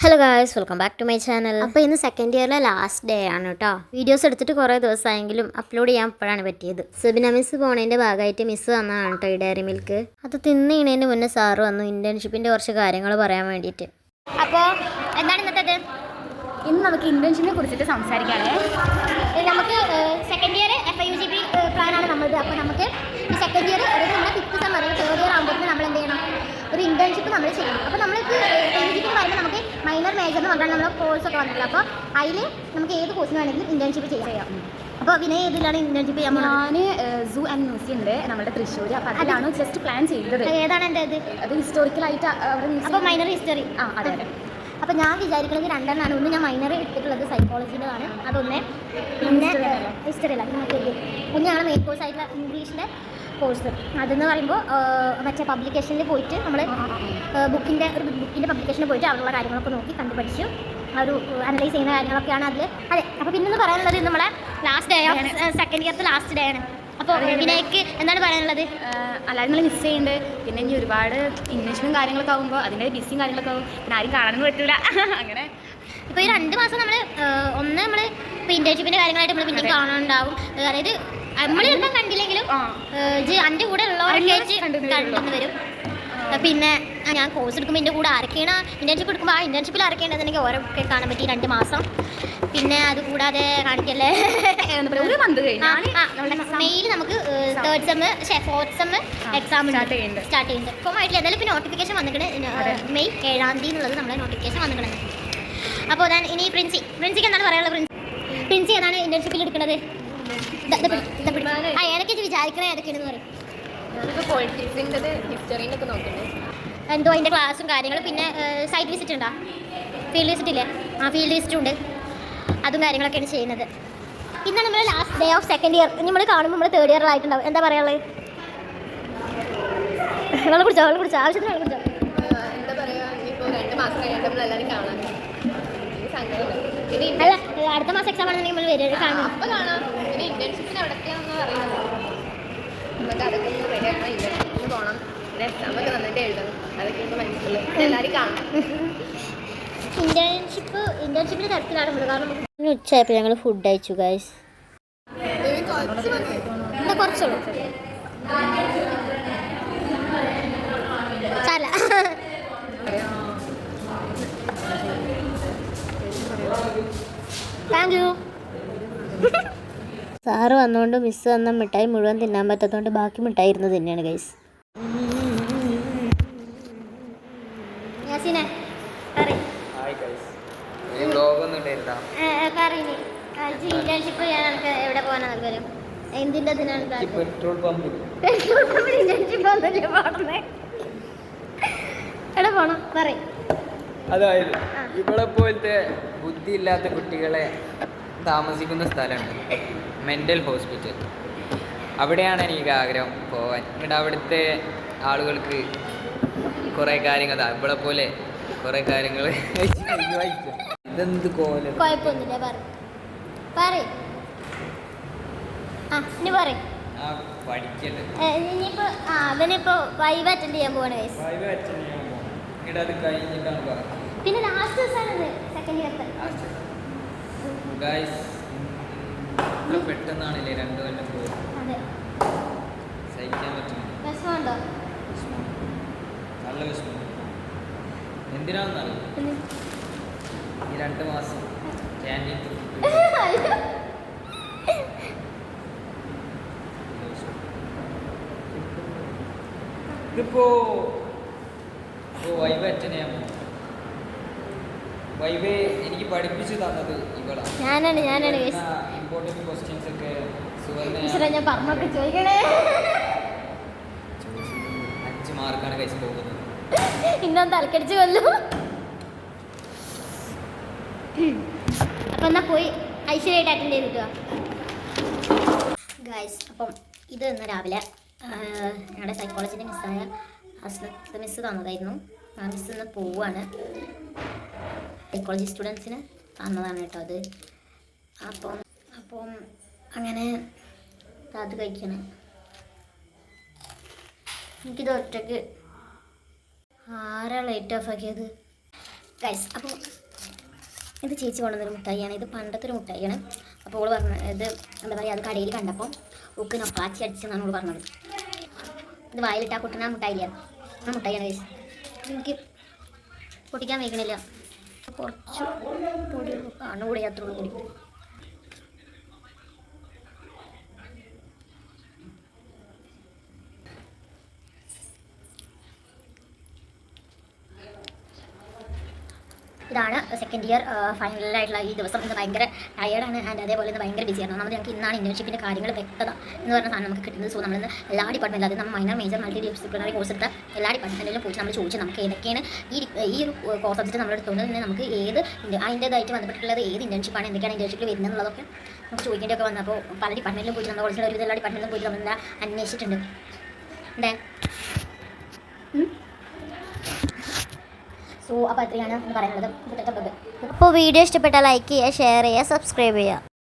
Hello guys, welcome back to my channel. അപ്പോൾ ഇന്ന് second ഇയറിലെ last day ആണ് കേട്ടോ. വീഡിയോസ് എടുത്തിട്ട് കുറേ ദിവസമായെങ്കിലും അപ്ലോഡ് ചെയ്യാൻ ഇപ്പോഴാണ് പറ്റിയത്. സുബിന മിസ് പോണതിൻ്റെ ഭാഗമായിട്ട് മിസ് വന്നതാണ് കേട്ടോ ഈ ഡയറി മിൽക്ക്. അത് തിന്നിണതിന് മുന്നേ സാറ് വന്നു ഇൻറ്റേൺഷിപ്പിൻ്റെ കുറച്ച് കാര്യങ്ങൾ പറയാൻ വേണ്ടിയിട്ട്. അപ്പോൾ എന്താണ് ഇന്നത്തെ? ഇന്ന് നമുക്ക് ഇന്റേൺഷിപ്പിനെ കുറിച്ചിട്ട് സംസാരിക്കുകയാണ്. നമുക്ക് സെക്കൻഡ് ഇയർ FIUGP പ്ലാനാണ് നമ്മളത്. അപ്പോൾ നമുക്ക് ഈ സെക്കൻഡ് ഇയർ അതായത് നമ്മുടെ ഫിഫ്ത്ത് സെം അതായത് തേർഡ് ഇയർ ആകുമ്പോഴത്തേന് നമ്മൾ എന്ത് ചെയ്യണം, ഒരു ഇന്റേൺഷിപ്പ് നമ്മൾ ചെയ്യണം. അപ്പോൾ നമ്മൾക്ക് FIUGP എന്ന് പറയുമ്പോൾ നമുക്ക് മൈനർ മേജർ എന്ന് പറഞ്ഞാൽ നമ്മുടെ കോഴ്സൊക്കെ വന്നിട്ടുള്ളത്. അപ്പോൾ അതിൽ നമുക്ക് ഏത് കോഴ്സിന് വേണമെങ്കിലും ഇന്റേൺഷിപ്പ് ചെയ്യാം. അപ്പോൾ വിനയ ഏതിലാണ് ഇന്റേൺഷിപ്പ് ചെയ്യാൻ? ഞാൻ സൂ ആൻഡ് മ്യൂസിയം ഉണ്ട് നമ്മുടെ തൃശ്ശൂർ. അപ്പോൾ അതിലാണ് ജസ്റ്റ് പ്ലാൻ ചെയ്തത്. ഏതാണ് എൻ്റെ അത് ഹിസ്റ്റോറിക്കലായിട്ട് അപ്പോൾ മൈനർ ഹിസ്റ്ററി. അതെ. അപ്പോൾ ഞാൻ വിചാരിക്കുന്നത് രണ്ടെണ്ണമാണ്. ഒന്ന് ഞാൻ മൈനർ എടുത്തിട്ടുള്ളത് സൈക്കോളജിൻ്റെതാണ്, അതൊന്ന്. പിന്നെ ഹിസ്റ്ററിയല്ല, പിന്നെ ഞങ്ങളുടെ മെയിൻ കോഴ്സ് ആയിട്ടുള്ള ഇംഗ്ലീഷിൻ്റെ കോഴ്സ്. അതെന്ന് പറയുമ്പോൾ മറ്റേ പബ്ലിക്കേഷനിൽ പോയിട്ട് നമ്മൾ ബുക്കിൻ്റെ പബ്ലിക്കേഷനിൽ പോയിട്ട് അവിടെയുള്ള കാര്യങ്ങളൊക്കെ നോക്കി കണ്ടുപഠിച്ചു ഒരു അനലൈസ് ചെയ്യുന്ന കാര്യങ്ങളൊക്കെയാണ് അതിൽ. അതെ. അപ്പോൾ പിന്നെ പറയാനുള്ളത് നമ്മളെ ലാസ്റ്റ് ഡേ ഓഫ് സെക്കൻഡ് ഇയർത്തെ ലാസ്റ്റ് ഡേ ആണ്. അപ്പോൾ വിനയ്ക്ക് എന്താണ് പറയാനുള്ളത്? അല്ലാതെ നിങ്ങൾ മിസ് ചെയ്യുന്നുണ്ട്. പിന്നെ ഇനി ഒരുപാട് ഇംഗ്ലീഷും കാര്യങ്ങളൊക്കെ ആകുമ്പോൾ അതിൻ്റെ ബിസിയും കാര്യങ്ങളൊക്കെ ആകും. പിന്നെ ആരും കാണാനൊന്നും പറ്റില്ല. അങ്ങനെ ഇപ്പോൾ ഈ 2 മാസം നമ്മൾ നമ്മൾ ഇപ്പോൾ ഇൻറ്റേൺഷിപ്പിൻ്റെ കാര്യങ്ങളായിട്ട് നമ്മൾ പിന്നെ കാണാനുണ്ടാവും. അതായത് നമ്മൾ ചിലപ്പോൾ കണ്ടില്ലെങ്കിലും എൻ്റെ കൂടെ ഉള്ളവരൊക്കെ കണ്ടെന്ന് വരും. പിന്നെ ഞാൻ കോഴ്സ് എടുക്കുമ്പോൾ എൻ്റെ കൂടെ ആരൊക്കെയാണ് ഇൻറ്റേൺഷിപ്പ് എടുക്കുമ്പോൾ ആ ഇൻറ്റേൺഷിപ്പിൽ ആരൊക്കെയുണ്ടെന്നെനിക്ക് ഓരോക്കെ കാണാൻ പറ്റി 2 മാസം. പിന്നെ അതുകൂടാതെ കാണിക്കല്ലേ, ഒരു മന്ത് മെയിൽ നമുക്ക് ഫോർത്ത് സെം എക്സാം സ്റ്റാർട്ട് ചെയ്യുന്നുണ്ട്. ഇപ്പോൾ ആയിട്ടില്ല, എന്തായാലും ഇപ്പോൾ നോട്ടിഫിക്കേഷൻ വന്നിട്ടുണ്ട് മെയ് 7-ാം തീയതി എന്നുള്ളത് നമ്മളെ നോട്ടിഫിക്കേഷൻ വന്നിട്ടുണ്ട്. അപ്പോൾ അതാണ്. ഇനി പ്രിൻസിക്ക് എന്താണ് പറയാനുള്ളത്? പ്രിൻസി ഏതാണ് ഇന്റേൺഷിപ്പിൽ എടുക്കുന്നത്? ഏതൊക്കെ വിചാരിക്കണേ ഏതൊക്കെയാണെന്ന് പറയും. എന്തോ അതിൻ്റെ ക്ലാസ്സും കാര്യങ്ങളും. പിന്നെ സൈറ്റ് വിസിറ്റ് ഉണ്ടോ? ഫീൽഡ് വിസിറ്റ് ഇല്ലേ? ഫീൽഡ് വിസിറ്റും ഉണ്ട്. അതും കാര്യങ്ങളൊക്കെയാണ് ചെയ്യുന്നത്. ഇന്നാണ് നമ്മൾ last day of second year. നമ്മൾ കാണുമ്പോൾ നമ്മൾ തേർഡ് ഇയർ ആയിട്ടുണ്ടാവും. എന്താ പറയാനുള്ളത്? വെള്ളം കുടിച്ചോ? ആവശ്യത്തിന് വെള്ളം കുടിച്ചോ? എന്താ പറയുക, ഇപ്പോൾ 2 മാസം കഴിഞ്ഞിട്ട് നമ്മളെല്ലാവരും കാണാൻ അല്ല, അടുത്ത മാസം എക്സാം ആണെന്നുണ്ടെങ്കിൽ നമ്മൾ വരും കാണാം. അപ്പോൾ കാണാം. പിന്നെ ഇന്റേൺഷിപ്പിന് എവിടെയൊക്കെയാണെന്ന് പറയുന്നത് നമുക്ക് അതൊക്കെ ഒന്ന് റെഡിയാക്കണം. ഇന്റേൺഷിപ്പിന് പോകണം. പിന്നെ എക്സാമൊക്കെ നന്നായിട്ട് എഴുതണം. അതൊക്കെ നമുക്ക് മനസ്സിലാവും. എല്ലാവരും കാണാം. ഇന്റേൺഷിപ്പിൻ്റെ തിരക്കിലാണ് നമ്മൾ. കാരണം ഉച്ചയായപ്പോൾ ഞങ്ങൾ ഫുഡ് അയച്ചു ഗൈസ്. കുറച്ചുള്ളൂ സാരല്ല. Thank you. സാറ് വന്നുകൊണ്ട് മിസ്സ് വന്ന മിഠായി മുഴുവൻ തിന്നാൻ പറ്റാത്തതുകൊണ്ട് ബാക്കി മിഠായി ഇരുന്ന് തന്നെയാണ് ഗൈസ്. എവിടെ പോകാനാ താല്പര്യം? എന്തിൻ്റെ അതിനാണ് പെട്രോൾ പമ്പിൽ എവിടെ പോണം പറയും. അതായത് ഇവിടെ പോലത്തെ ബുദ്ധിയില്ലാത്ത കുട്ടികളെ താമസിക്കുന്ന സ്ഥലമുണ്ട്, മെൻ്റൽ ഹോസ്പിറ്റൽ. അവിടെയാണ് എനിക്ക് ആഗ്രഹം പോകാൻ. എന്നിട്ട് അവിടുത്തെ ആളുകൾക്ക് കുറേ കാര്യങ്ങൾ ഇവിടെ പോലെ കുറേ കാര്യങ്ങൾ ഇതെന്ത് കോലം. കുഴപ്പമൊന്നുമില്ല പറയും. ഇനി പറയും. ഇനിയിപ്പോൾ അവനിപ്പോൾ വൈവ് അറ്റൻഡ് ചെയ്യാൻ പോവാണ് ഗൈസ്. പിന്നെ ലാസ്റ്റ് ദിവസമാണ് സെക്കൻഡ് ഇയർത്തെ. പെട്ടെന്നാണല്ലേ 2 കൊല്ലം പോയി. അതെ, സഹിക്കാൻ പറ്റും. വിഷമമുണ്ടോ? നല്ല വിഷമം. എന്തിനാണെന്നറിയാം, ഈ 2 മാസം ക്യാൻറ്റീൻ ഇതിപ്പോ വൈവ അച്ഛനെയാ. വൈവേ എനിക്ക് പഠിപ്പിച്ചു തന്നത് ഇവളാണ്. ഞാനാണ് ഇമ്പോർട്ടൻറ്റ് ക്വസ്റ്റ്യൻസ് ഒക്കെ ഞാൻ പറഞ്ഞൊക്കെ ചോദിക്കണേ. 5 മാർക്കാണ് കഴിച്ച് പോകുന്നത്. ഇന്നും തലക്കടിച്ച് കൊല്ലു. അപ്പം എന്നാ പോയി ഐശ്വര്യമായിട്ട് അറ്റൻഡ് ചെയ്തിട്ട് ഗൈസ്. അപ്പം ഇത് ഇന്ന് രാവിലെ ഞങ്ങളുടെ സൈക്കോളജിൻ്റെ മിസ്സായ അസ്ലത്ത് മിസ്സ് തന്നതായിരുന്നു. ആ മിസ്സ് ഇന്ന് പോവുകയാണ്. സൈക്കോളജി സ്റ്റുഡൻസിന് തന്നതാണ് കേട്ടോ അത്. അപ്പം അങ്ങനെ അത് കഴിക്കണം. എനിക്കിത് ഒറ്റയ്ക്ക് ആരാ ലൈറ്റ് ഓഫ് ആക്കിയത്? ഗൈസ് അപ്പോൾ ഇത് ചേച്ചി കൊണ്ടുവന്നൊരു മുട്ടായിയാണ്. ഇത് പണ്ടത്തെ ഒരു മുട്ടായിയാണ്. അപ്പോൾ ഓള് പറഞ്ഞ ഇത് എന്താ പറയുക, അത് കടയിൽ കണ്ടപ്പോൾ ഉക്ക് നൊക്കാച്ചി അടിച്ചെന്നാണ് ഓള് പറഞ്ഞത്. ഇത് വായിലിട്ടാൽ പൊട്ടുന്ന മുട്ടായില്ല, ആ മുട്ടായിയാണ് ഗൈസ്. എനിക്ക് പൊട്ടിക്കാൻ വയ്ക്കണില്ല, കുറച്ച് പൊടി കണ്ണുകൂടി അത്രയുള്ളൂ കൂടി. ഇതാണ് സെക്കൻഡ് ഇയർ ഫൈനലായിട്ടുള്ള ഈ ദിവസം. ഇന്ന് ഭയങ്കര ടയേർഡാണ് ആൻഡ് അതേപോലെ ഇന്ന് ഭയങ്കര ബിസിയാണ്. ഒന്നാമത് ഞങ്ങൾക്ക് ഇന്നാണ് ഇന്റേൺഷിപ്പിൻ്റെ കാര്യങ്ങൾ വ്യക്തത എന്ന് പറഞ്ഞ സാധനം നമുക്ക് കിട്ടുന്നത്. സോ നമ്മളിന്ന് എല്ലാ ഡിപ്പാർട്ട്മെൻറ്റിലും, അത് നമ്മൾ minor major multi disciplinary course എടുത്ത എല്ലാ ഡിപ്പാർട്ട്മെൻറ്റിലും പോയിട്ട് നമ്മൾ ചോദിച്ചു നമുക്ക് ഏതൊക്കെയാണ് ഈ ഒരു കോഴ്സ് സബ്ജക്റ്റ് നമ്മൾ എടുത്തുകൊണ്ട് തന്നെ നമുക്ക് അതിൻ്റേതായിട്ട് ബന്ധപ്പെട്ടുള്ളത് ഏത് ഇന്റേൺഷിപ്പാണ്, എന്തൊക്കെയാണ് ഇന്റേൺഷിപ്പിൽ വരുന്നത് എന്നുള്ളതൊക്കെ നമുക്ക് ചോദിക്കേണ്ടിയൊക്കെ വന്നപ്പോൾ പല ഡിപ്പാർട്ട്മെൻറ്റിലും പോയിട്ട് നമ്മുടെ കോഴ്സിൽ ഒരു എല്ലാ ഡിപ്പാർട്ട്മെൻറ്റിലും പോയിട്ട് നമ്മൾ അന്വേഷിച്ചിട്ടുണ്ട്. അതെ, സോ അപ്പോൾ അത്രയാണ് പറയുന്നത്. അപ്പോൾ വീഡിയോ ഇഷ്ടപ്പെട്ടാൽ ലൈക്ക് ചെയ്യുക, ഷെയർ ചെയ്യുക, സബ്സ്ക്രൈബ് ചെയ്യുക.